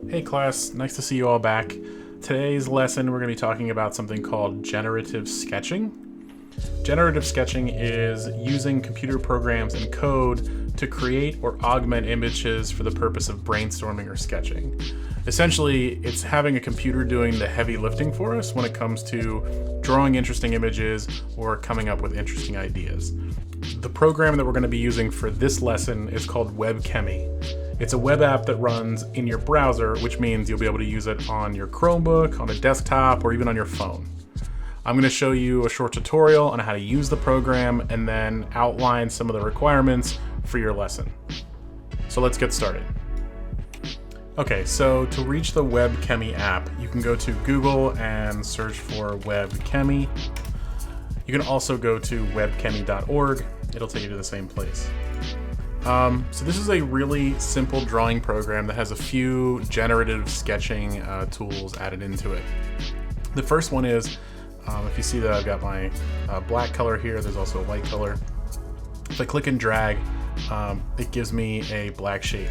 Hey class, nice to see you all back. Today's lesson we're going to be talking about something called generative sketching. Generative sketching is using computer programs and code to create or augment images for the purpose of brainstorming or sketching. Essentially, it's having a computer doing the heavy lifting for us when it comes to drawing interesting images or coming up with interesting ideas. The program that we're going to be using for this lesson is called Webchemy. It's a web app that runs in your browser, which means you'll be able to use it on your Chromebook, on a desktop, or even on your phone. I'm going to show you a short tutorial on how to use the program and then outline some of the requirements for your lesson. So let's get started. Okay, so to reach the Webchemy app, you can go to Google and search for Webchemy. You can also go to webchemy.org. It'll take you to the same place. So this is a really simple drawing program that has a few generative sketching tools added into it. The first one is, if you see that I've got my black color here, there's also a white color. If I click and drag, it gives me a black shape.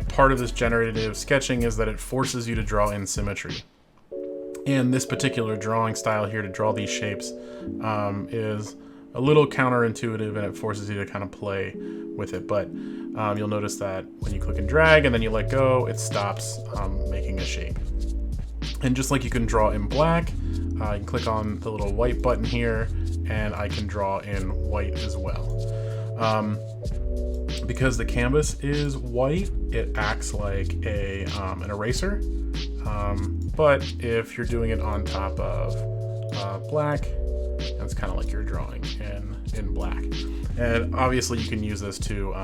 Part of this generative sketching is that it forces you to draw in symmetry. And this particular drawing style here to draw these shapes is a little counterintuitive, and it forces you to kind of play with it. But you'll notice that when you click and drag and then you let go, it stops making a shape. And just like you can draw in black, you can click on the little white button here, and I can draw in white as well. Because the canvas is white, it acts like an eraser. But if you're doing it on top of black, it's kind of like you're drawing in black. And obviously you can use this to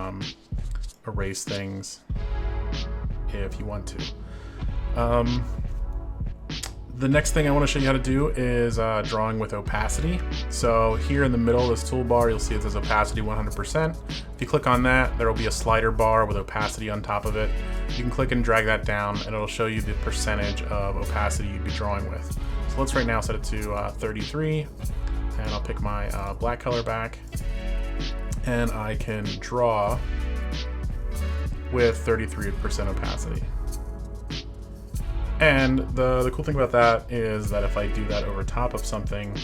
erase things if you want to. The next thing I want to show you how to do is drawing with opacity. So here in the middle of this toolbar, you'll see it says opacity 100%. If you click on that, there will be a slider bar with opacity on top of it. You can click and drag that down, and it'll show you the percentage of opacity you'd be drawing with. So let's right now set it to 33, and I'll pick my black color back, and I can draw with 33% opacity. And the cool thing about that is that if I do that over top of something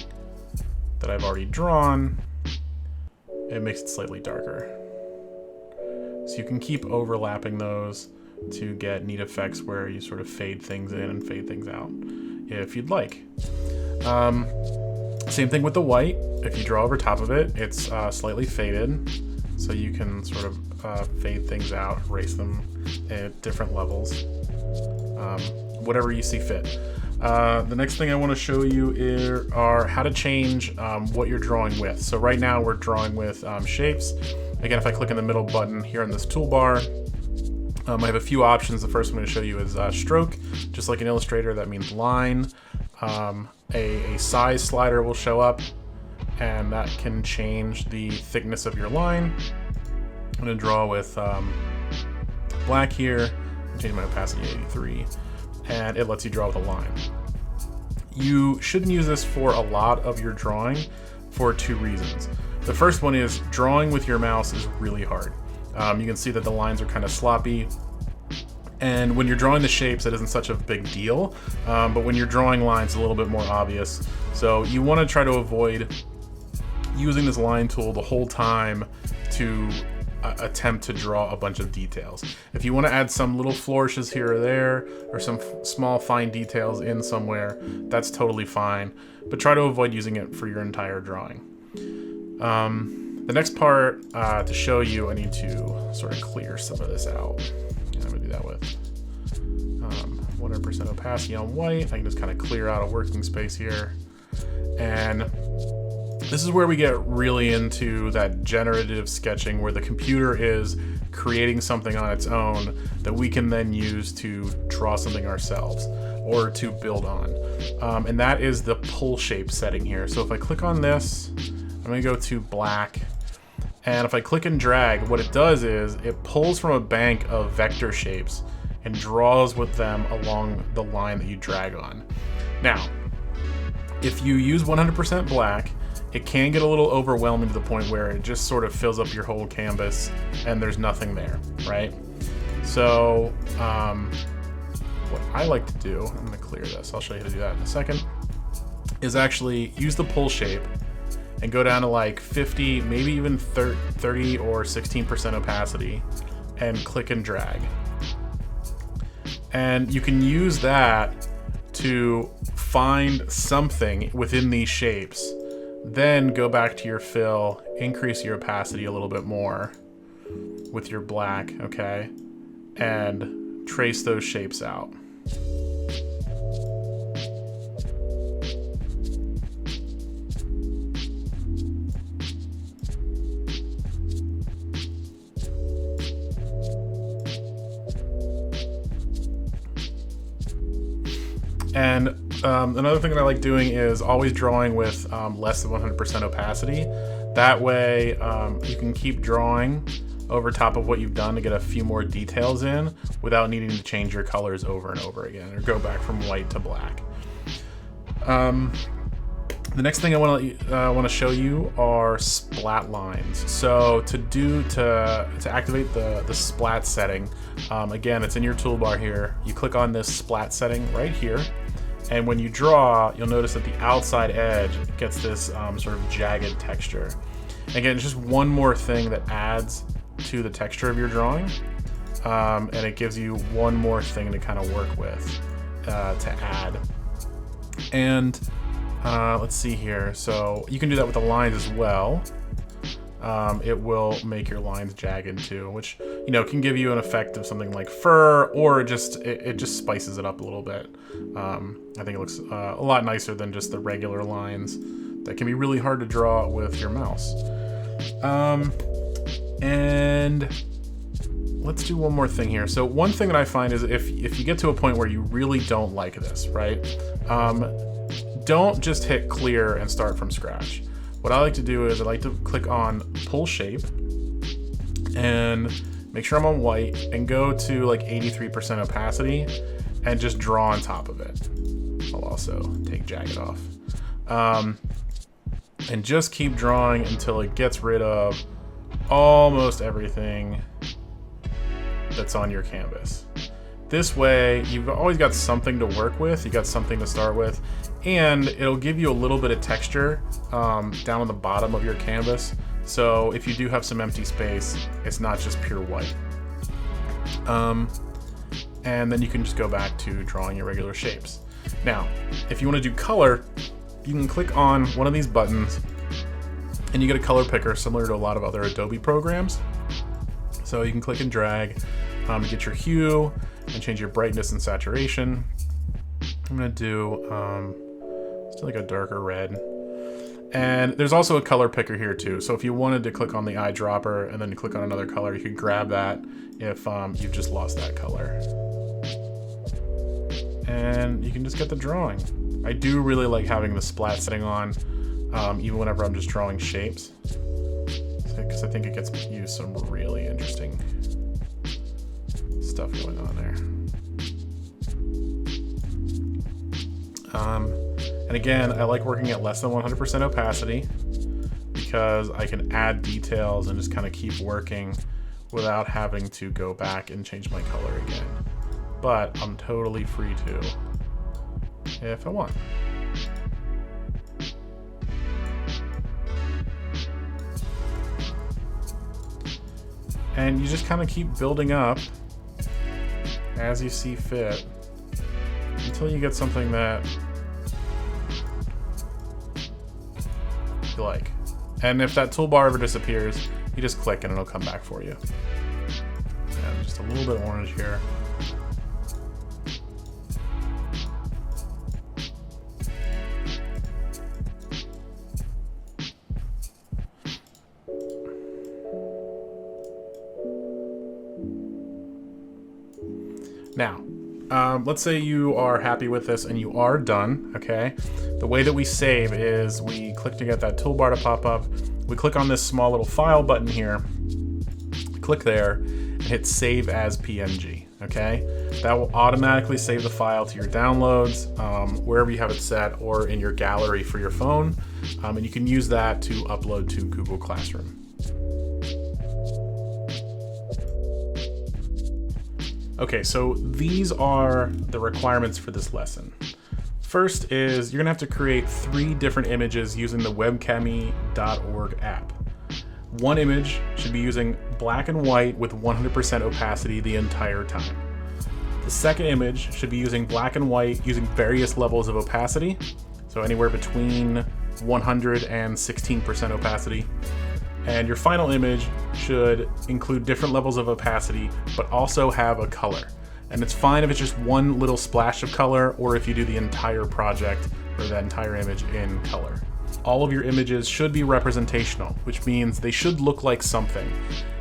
that I've already drawn, it makes it slightly darker. So you can keep overlapping those to get neat effects where you sort of fade things in and fade things out if you'd like. Same thing with the white. If you draw over top of it, it's slightly faded, so you can sort of fade things out, erase them at different levels. Whatever you see fit. The next thing I want to show you are how to change what you're drawing with. So right now we're drawing with shapes. Again, if I click in the middle button here in this toolbar, I have a few options. The first one I'm going to show you is stroke. Just like an Illustrator, that means line. A size slider will show up, and that can change the thickness of your line. I'm going to draw with black here. Change my opacity to 83. And it lets you draw with a line. You shouldn't use this for a lot of your drawing for two reasons. The first one is drawing with your mouse is really hard. You can see that the lines are kind of sloppy, and when you're drawing the shapes, it isn't such a big deal, but when you're drawing lines, it's a little bit more obvious. So you want to try to avoid using this line tool the whole time to attempt to draw a bunch of details. If you want to add some little flourishes here or there, or some small fine details in somewhere, that's totally fine, but try to avoid using it for your entire drawing. The next part to show you, I need to sort of clear some of this out. And I'm going to do that with 100% opacity on white. I can just kind of clear out a working space here. And this is where we get really into that generative sketching, where the computer is creating something on its own that we can then use to draw something ourselves or to build on. And that is the pull shape setting here. So if I click on this, I'm going to go to black. And if I click and drag, what it does is it pulls from a bank of vector shapes and draws with them along the line that you drag on. Now, if you use 100% black, it can get a little overwhelming to the point where it just sort of fills up your whole canvas and there's nothing there, right? So what I like to do, I'm gonna clear this, I'll show you how to do that in a second, is actually use the pull shape and go down to like 50, maybe even 30 or 16% opacity, and click and drag. And you can use that to find something within these shapes, then go back to your fill, increase your opacity a little bit more with your black, okay, and trace those shapes out. And another thing that I like doing is always drawing with less than 100% opacity. That way you can keep drawing over top of what you've done to get a few more details in without needing to change your colors over and over again or go back from white to black. The next thing I want to show you are splat lines. So to activate the splat setting, again, it's in your toolbar here. You click on this splat setting right here, and when you draw, you'll notice that the outside edge gets this sort of jagged texture. Again, it's just one more thing that adds to the texture of your drawing, and it gives you one more thing to kind of work with to add. And let's see here. So you can do that with the lines as well. It will make your lines jagged too, which, you know, can give you an effect of something like fur, or it just spices it up a little bit. I think it looks a lot nicer than just the regular lines that can be really hard to draw with your mouse. And let's do one more thing here. So one thing that I find is if you get to a point where you really don't like this, right? Don't just hit clear and start from scratch. What I like to do is I like to click on pull shape and make sure I'm on white and go to like 83% opacity and just draw on top of it. I'll also take jagged off. And just keep drawing until it gets rid of almost everything that's on your canvas. This way, you've always got something to work with, you got something to start with, and it'll give you a little bit of texture down on the bottom of your canvas. So if you do have some empty space, it's not just pure white. And then you can just go back to drawing your regular shapes. Now, if you want to do color, you can click on one of these buttons and you get a color picker similar to a lot of other Adobe programs. So you can click and drag to get your hue and change your brightness and saturation. I'm gonna do just like a darker red. And there's also a color picker here too. So if you wanted to click on the eyedropper and then you click on another color, you could grab that if you've just lost that color. And you can just get the drawing. I do really like having the splat setting on, even whenever I'm just drawing shapes, because I think it gets you some really interesting stuff going on there. And again, I like working at less than 100% opacity because I can add details and just kind of keep working without having to go back and change my color again. But I'm totally free to if I want. And you just kind of keep building up as you see fit until you get something that you like. And if that toolbar ever disappears, you just click and it'll come back for you. And just a little bit orange here. Now, let's say you are happy with this and you are done, okay? The way that we save is we click to get that toolbar to pop up. We click on this small little file button here, click there, and hit save as PNG, okay? That will automatically save the file to your downloads, wherever you have it set, or in your gallery for your phone, and you can use that to upload to Google Classroom. Okay, so these are the requirements for this lesson. First is you're gonna have to create 3 different images using the webchemy.org app. One image should be using black and white with 100% opacity the entire time. The second image should be using black and white using various levels of opacity, so anywhere between 100 and 16% opacity. And your final image should include different levels of opacity, but also have a color. And it's fine if it's just one little splash of color, or if you do the entire project or that entire image in color. All of your images should be representational, which means they should look like something.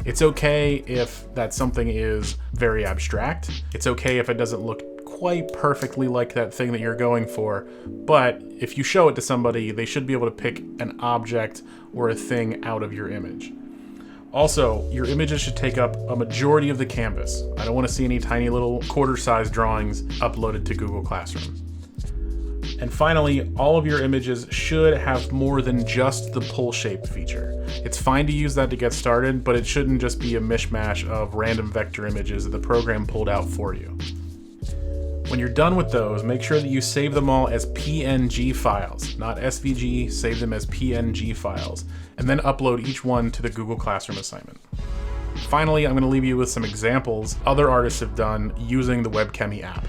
It's okay if that something is very abstract. It's okay if it doesn't look quite perfectly like that thing that you're going for, but if you show it to somebody, they should be able to pick an object or a thing out of your image. Also, your images should take up a majority of the canvas. I don't want to see any tiny little quarter-size drawings uploaded to Google Classroom. And finally, all of your images should have more than just the pull shape feature. It's fine to use that to get started, but it shouldn't just be a mishmash of random vector images that the program pulled out for you. When you're done with those, make sure that you save them all as PNG files, not SVG, save them as PNG files, and then upload each one to the Google Classroom assignment. Finally, I'm going to leave you with some examples other artists have done using the Webchemy app.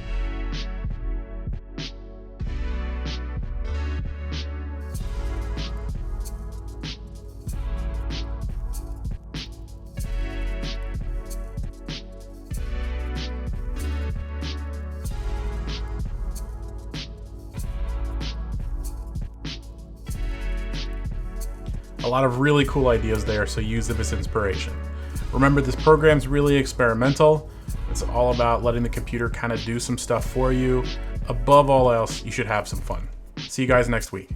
A lot of really cool ideas there, so use them as inspiration. Remember, this program's really experimental. It's all about letting the computer kind of do some stuff for you. Above all else, you should have some fun. See you guys next week.